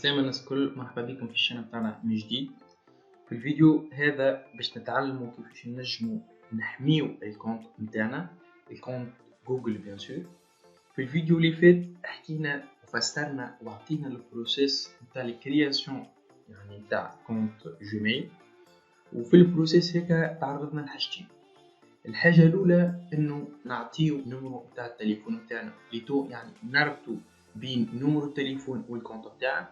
عسلامة الناس الكل، مرحبا بكم في الشانل بتاعنا من جديد. في الفيديو هذا باش نتعلموا كيفاش نجموا نحميو الكونت متاعنا، الكونت جوجل بيان سور. في الفيديو اللي فات حكينا وفسرنا وعطينا البروسيس نتاع الكرياسيون يعني نتاع كونت جيميل، وفي البروسيس هيك تعرضنا لحاجتين. الحاجة الأولى إنه نعطيو نمرو نتاع التليفون متاعنا لتو يعني نربطو بين نمرو التليفون والكونت متاعك،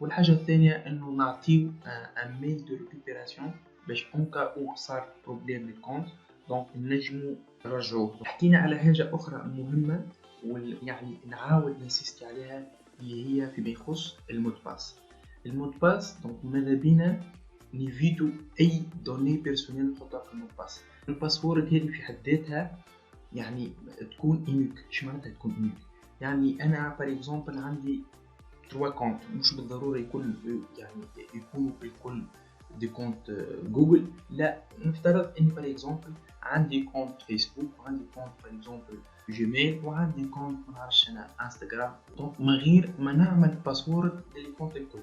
والحاجة الثانية إنه نعطيو ان ميل دو ريكوبيراسيون باش اونكا او صار بروبليم للكونت دونك نجمو نرجعوه. حكينا على حاجة أخرى مهمة يعني نعاود نسيستي عليها اللي هي فيما يخص المود باس. المود باس دونك ماذا بينا نيفيتو أي دوني بيرسونيل نحطها في المود باس. الباسورد هذه في حد ذاتها يعني تكون يونيك. اش معناتها تكون يونيك؟ يعني انا بار اكزومبل عندي 3 كونت، مش بالضروره يكونوا الكل دي كونت جوجل، لا نفترض اني بار اكزومبل عندي كونت فيسبوك وعندي كونت بار اكزومبل جيميل وعندي كونت معرفش انا انستغرام. دونك ما غير ما نعمل باسورد للكونت الكل،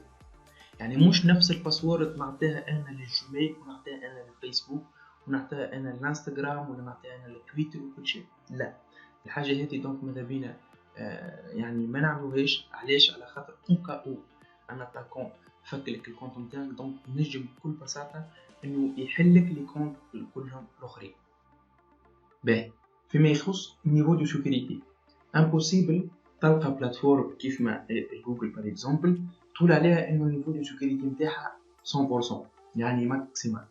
يعني مش نفس الباسورد نعطيها انا للجيميل ونعطيها انا للفيسبوك ونعطيها انا للانستغرام ولا نعطيها انا للتويتر وكل شيء، لا. الحاجه هذه دونك ماذا بينا يعني ما نعملوهاش. علاش؟ على خاطر اونكا او انا تاكون فك لك الكونت نتاعك دونك نجم بكل بساطه انه يحل لك لي كونت كلهم الاخرين. باهي، فيما يخص نيفو دو سيكوريتي امبوسيبل تلقى بلاتفورم كيف ما جوجل بار اكزومبل تقول عليها انه النيفو دو سيكوريتي نتاعها 100% يعني ماكسيمال.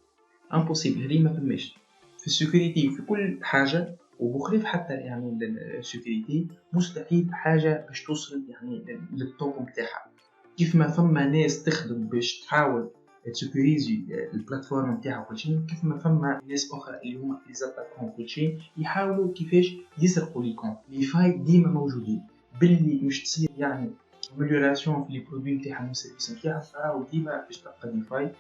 امبوسيبل، هذه ما فماش في السيكوريتي في كل حاجه، وبخلاف حتى يعني السيكوريتي مستحيل حاجه باش توصل يعني للطوب نتاعها. كيف ما فما ناس تخدم باش تحاول تسيكوريزي البلاتفورم نتاعها وكل شيء، كيف ما فما ناس اخرى اللي هما لي زاتاكون كل شيء يحاولوا كيفاش يسرقوا لي كونت. لي فاي ديما موجودين، باللي مش تصير يعني اميليوراسيون في لي برودوي نتاعهم والسيرفيس نتاعهم، راهو ديما باش تلقى لي فاي،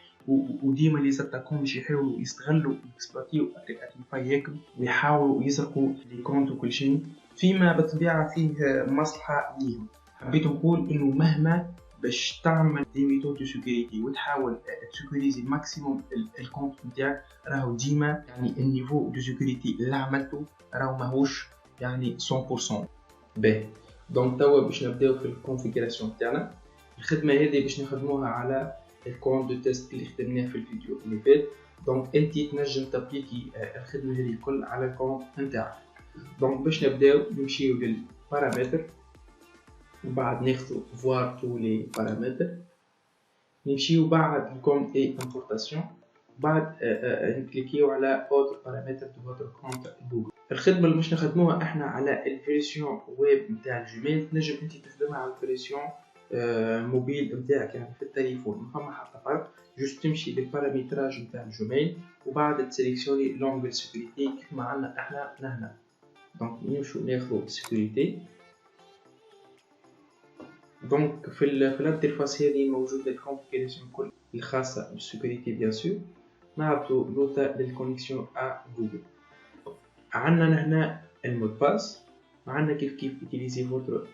وديما لي زاتاكون باش يحاولوا يستغلوا اكسبلوتيو لي فاي هيك ويحاولوا يسرقوا لي كونت وكل شيء، فيما بالطبيعه فيه مصلحه ليهم. حبيت نقول انه مهما باش تعمل دي ميثود دو سيكوريتي وتحاول تسيكوريزي ماكسيموم الكونت نتاعك، راهو ديما يعني النيفو دو سيكوريتي اللي عملته راهو ماهوش يعني 100%. باهي، دونك توا باش نبداو في الكونفيغوراسيون تاعنا. الخدمه هذه باش نخدموها على الكونت دو تيست اللي خدمناه في الفيديو اللي فات. دونك انت تنجم تابليكي الخدمه هذه الكل على الكونت نتاعك. دونك باش نبداو نمشيو للبارامتر، وبعد ناخذ voir tous les paramètres، نمشيو بعد الكونت اي امبورتاسيون، بعد نكليكيو على autre paramètre de votre compte جوجل. الخدمه اللي باش نخدموها احنا على الفيرسيون ويب نتاع الجيميل، تنجم انت تخدمها على الفيرسيون موبيل نتاعك يعني في التليفون، ما فما حتى فرق. جوست تمشي للبارامتراج نتاع الجيميل وبعد تسيليكسيوني لونغل سيكوريتي كيف ما عندنا احنا هنا. دونك نمشيو ناخذ سيكوريتي. دونك في الانترفاس هذه موجود الكونفيغوراسيون كل الخاصه بالسيكوريتي بيان سور. نعطوا لوطا للكونيكسيون ا جوجل. عندنا هنا المود باس، عندنا كيف utiliser votre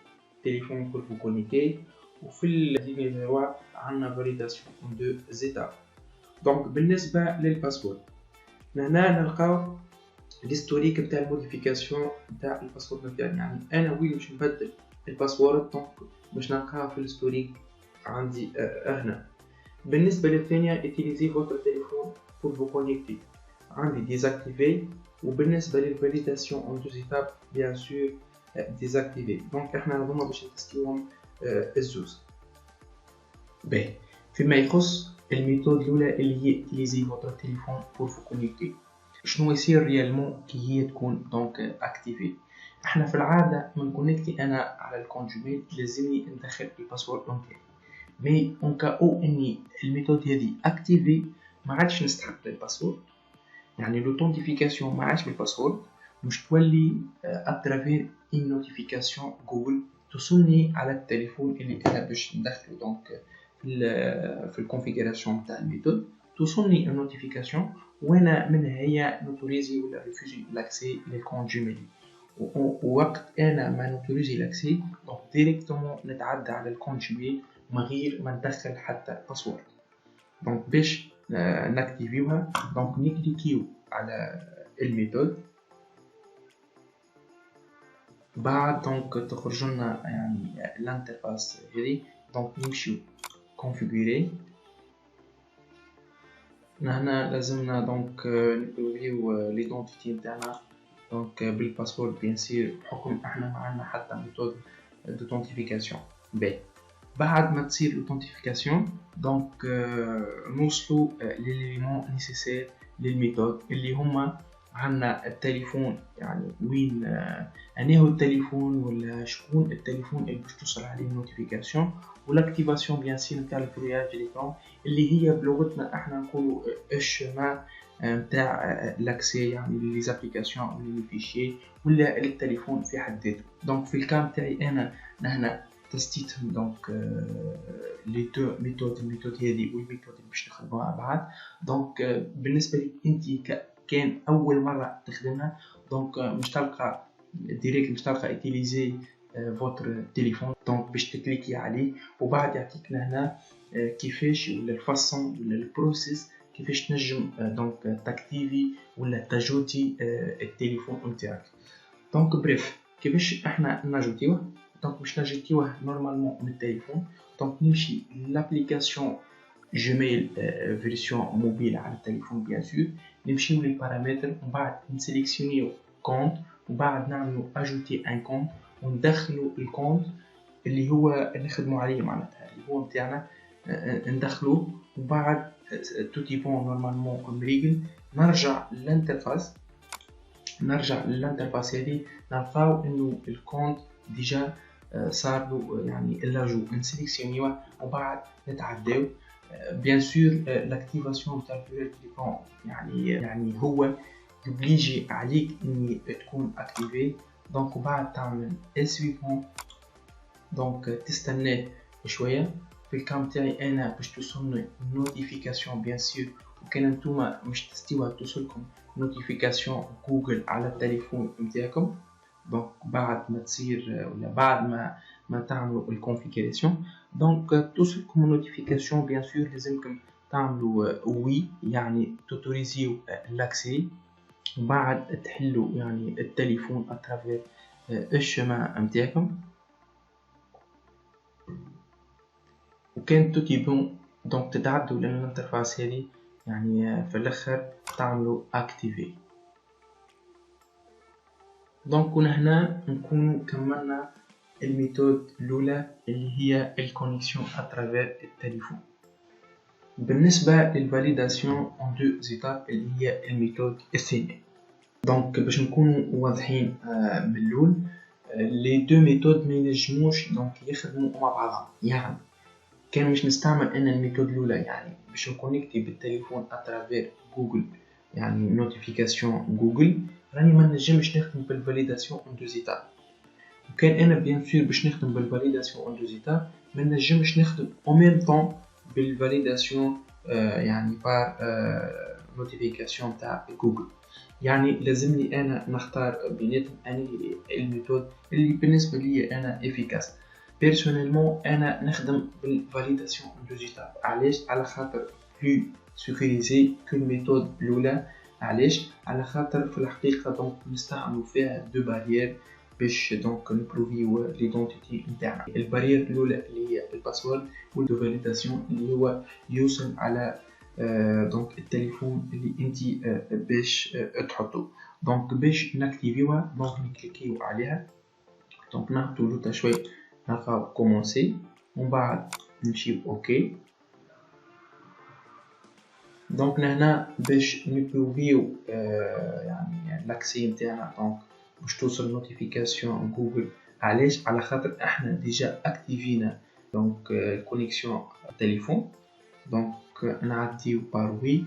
téléphone pour vous connecter، وفي النيفو عندنا فاليداسيون en 2 étapes. دونك بالنسبه للباسورد هنا نلقاو الهيستوريك نتاع الموديفيكاسيون نتاع الباسورد نتاعي، يعني انا وين باش نبدل الباسورد دونك باش نلقاها في الهيستوريك عندي هنا. بالنسبه للثانيه utiliser votre téléphone pour vous connecter عندي ديزاكتيفي، وبالنسبه للفاليداسيون اون 2 ايتاب بيان سور ديزاكتيفي. دونك احنا هذوما باش نتستيوهم الزوز. باهي، فيما يخص الميثود الاولى اللي هي utiliser votre téléphone pour vous connecter، شنو يصير ريالمون كي هي تكون دونك اكتيفي؟ احنا في العاده من كونيكتي انا على الكونت جيميل لازمني ندخل الباسورد نتاعي، مي اون كا او اني الميثود هذه اكتيفي ما عادش نستحق الباسورد، يعني لوثنتيفيكاسيون ما عادش بالباسورد، مش تولي اترافير ان نوتيفيكاسيون جوجل توصلني على التليفون اللي انا باش ندخله دونك في الكونفيغوراسيون تاع الميثود، توصلني النوتيفيكاسيون وانا من هي نوتوريزي ولا ريفوزي لاكسي للكونت جيميل. ووقت انا ما نوتوريزي لاكسي دونك ديريكتومون نتعدى على الكونت جيميل من غير ما ندخل حتى باسورد. دونك باش ناكتيفيوها دونك نكليكيو على الميثود، بعد دونك تخرج لنا يعني الانترفاس هذه. دونك نمشيو كونفيغوري. هنا لازمنا دونك نبروفيو ليدونتيتي نتاعنا دونك بالباسورد بيان سير، بحكم احنا ما عندنا حتى ميثود d'authentification. باهي بعد ما تصير l'authentification دونك نوصلوا لليليمون نيسيسير للميثود اللي هما عندنا التليفون، يعني وين انهو التليفون ولا شكون التليفون اللي باش توصل عليه النوتيفيكاسيون، والاكتيفاسيون بيان سير نتاع الفرياج ديليكون اللي هي بلغتنا احنا نقولوا الشما نتاع لاكسي، يعني لي زابليكاسيون ولا لي فيشي ولا التليفون في حد ذاته. دونك في الكام تاعي انا هنا تستيتهم دونك لي دو ميثود، الميثود هذه والميثود اللي باش نخدموها بعد. دونك بالنسبه لك انت كان اول مره تخدمها دونك مش تلقى ديريكت، مش تلقى utiliser فوتر تليفون دونك باش تكليكي عليه، وبعد يعطيك لهنا كيفاش ولا الفاصون ولا البروسيس كيفاش تنجم دونك تاكتيفي ولا تاجوتي التليفون نتاعك. دونك بريف كيفاش احنا ناجوتيوه. دونك باش ناجوتيوه نورمالمون من التليفون، دونك نمشي لابليكاسيون جيميل فيرسيون موبيل على التليفون بيان سور، نمشيو لي بارامتر ومن بعد نسيليكسيونيو كونت وبعد نعملو اجوتي ان كونت وندخلو الكونت اللي هو نخدمو عليه معناتها اللي هو نتاعنا ندخلوه، وبعد توتي بون نورمالمون مريقل نرجع للانترفاس هذه نلقاو انه الكونت ديجا صار له يعني لاجو، نسيليكسيونيوه وبعد نتعداو. بيان سور لاكتيفاسيون تاع الفيرال تليفون يعني هو يوبليجي عليك اني تكون اكتيفي. دونك وبعد تعمل اسويفون دونك تستناه شويه. في الكام تاعي انا باش توصلني نوتيفيكاسيون بيان سور، وكان نتوما مش تستيوها توصلكم نوتيفيكاسيون جوجل على التليفون نتاعكم. دونك بعد ما تصير ولا بعد ما تعملوا الكونفيغوراسيون دونك توصلكم نوتيفيكاسيون بيان سور لازمكم تعملوا وي يعني توتوريزيو لاكسي، وبعد تحلوا يعني التليفون اترافير الشما نتاعكم. وكان توتي بون دونك تتعدوا للانترفاس هذه يعني في الاخر تعملوا اكتيفي. دونك هنا نكون كملنا الميثود الاولى اللي هي الكونيكسيون اترافير التليفون. بالنسبه للفاليداسيون ان دو زيتاب اللي هي الميثود الثانيه. دونك باش نكونوا واضحين من الاول لي دو ميثود ما ينجموش دونك يخدموا مع بعضهم. يعني كان مش نستعمل انا الميثود الاولى يعني باش نكونيكتي بالتليفون اترافير جوجل يعني نوتيفيكاسيون جوجل، راني ما نجمش نخدم بالفاليداسيون ان دو زيتاب. وكان انا بيان سور باش نخدم بالفاليداسيون ان دو زيتاب ما نجمش نخدم او ميم طون بالفاليداسيون يعني بار نوتيفيكاسيون تاع جوجل. يعني لازمني انا نختار بيناتهم اني الميثود اللي بالنسبه لي انا افيكاس. بيرسونيلمون انا نخدم بالفاليداسيون ان دو زيتاب. علاش؟ على خاطر بلو سيكوريزي كو الميثود الاولى. علاش؟ على خاطر في الحقيقه دونك نستعملوا فيها دو بارير باش دونك نبروفيو ليدونتيتي نتاعنا. البارير الاولى اللي هي الباسورد، والدو فاليداسيون اللي هو يوصل على دونك التليفون اللي انت باش تحطو. دونك باش ناكتيفيوها دونك نكليكيو عليها، دونك نهبطو جوتا شوي نلقاو كومونسي ومن بعد نمشيو اوكي. دونك هنا باش نبروفيو يعني لاكسي نتاعنا دونك باش توصل نوتيفيكاسيون جوجل. علاش؟ على خاطر احنا ديجا اكتيفينا دونك الكونيكسيون تليفون. دونك نعديو بار وي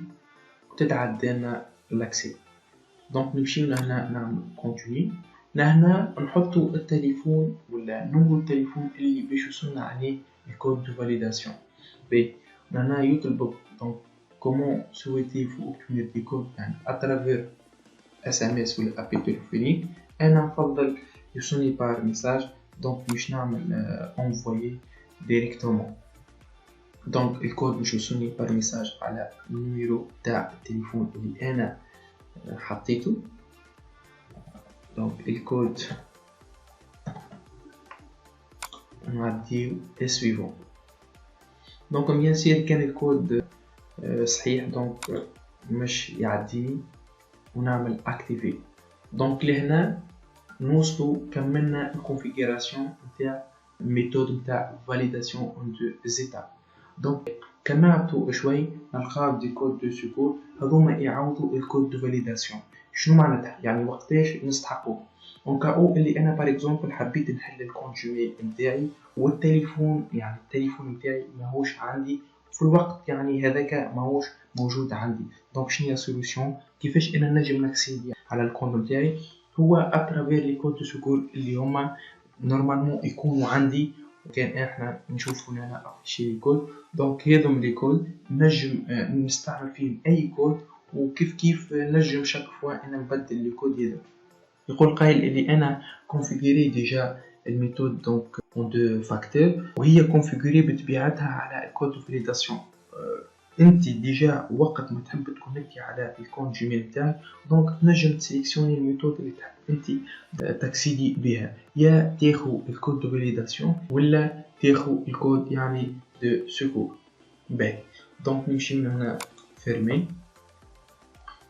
وتتعدانا لاكسي. دونك نمشيو لهنا نعمل كونتيني. لهنا نحطو التليفون ولا نمرو التليفون اللي باش يوصلنا عليه الكود دو فاليداسيون. بي لهنا يطلبك دونك كومون سويتيفو اوبتينير دي كود يعني اترافير اس ام اس ولا ابي تليفونيك. انا نفضل يوصلني بار ميساج دونك باش نعمل انفويي ديريكتومون. دونك الكود باش يوصلني بار ميساج على النيميرو تاع التليفون اللي انا حطيته. دونك الكود نعديو سويفون. دونك بيان سير كان الكود صحيح دونك مش يعديني ونعمل اكتيفي. دونك لهنا نوصلوا كملنا الكونفيغوراسيون نتاع الميثود نتاع فاليداسيون اون دو زيتاب. دونك كما نعطو شوي نلقاو دي كود دو سيكور هذوما يعوضوا الكود دو فاليداسيون. شنو معناتها؟ يعني وقتاش نستحقوه اون كاو اللي انا بار اكزومبل حبيت نحل الكونت جيميل نتاعي والتليفون يعني التليفون نتاعي ماهوش عندي في الوقت يعني هذاك ماهوش موجود عندي. دونك شنو هي السوليوشن؟ كيفاش انا نجم نكسيدي على الكونت نتاعي؟ هو اترافير لي كود دو سيكور اللي هما نورمالمون يكونوا عندي كان احنا نشوفوا هنا افيشي الكود. دونك هذم لي كود نجم نستعمل فيهم اي كود وكيف كيف نجم شاك فوا انا نبدل الكود هذا. يقول قايل اللي انا كونفيغوري ديجا الميثود دونك اون دو فاكتور وهي كونفيغوري بطبيعتها على الكود دو فاليداسيون. انت ديجا وقت ما تحب تكونكتي على الكونت جيميل تاعك دونك تنجم تسيليكسيوني الميثود اللي تحب انت تاكسيدي بها، يا تاخو الكود دو فاليداسيون ولا تاخو الكود يعني دو سيكور. باهي دونك نمشي من هنا فيرمي.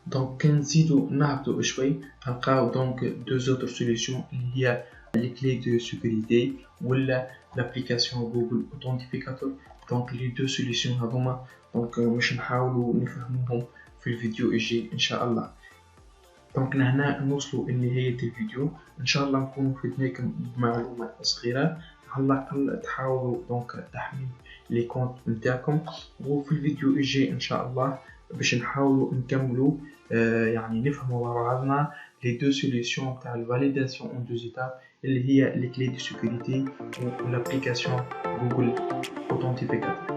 دونك كنزيدو نهبطو شوي نلقاو دونك دو زوتر سوليسيون اللي هي لي كلي دو سيكوريتي ولا لابليكاسيون جوجل اوثنتيفيكاتور. دونك لي دو سوليسيون هذوما دونك باش نحاولو نفهموهم في الفيديو الجاي ان شاء الله. دونك لهنا نوصلوا لنهاية الفيديو، ان شاء الله نكون فدناكم بمعلومة صغيرة على الاقل تحاولوا دونك تحميل لي كونت نتاعكم. وفي الفيديو الجاي ان شاء الله باش نحاولوا نكملوا يعني نفهموا مع بعضنا لي دو سوليوشن تاع الفاليداسيون اون دو زيتاب اللي هي لي كلي دو سيكوريتي و لابليكاسيون جوجل اوثنتيفيكاتور.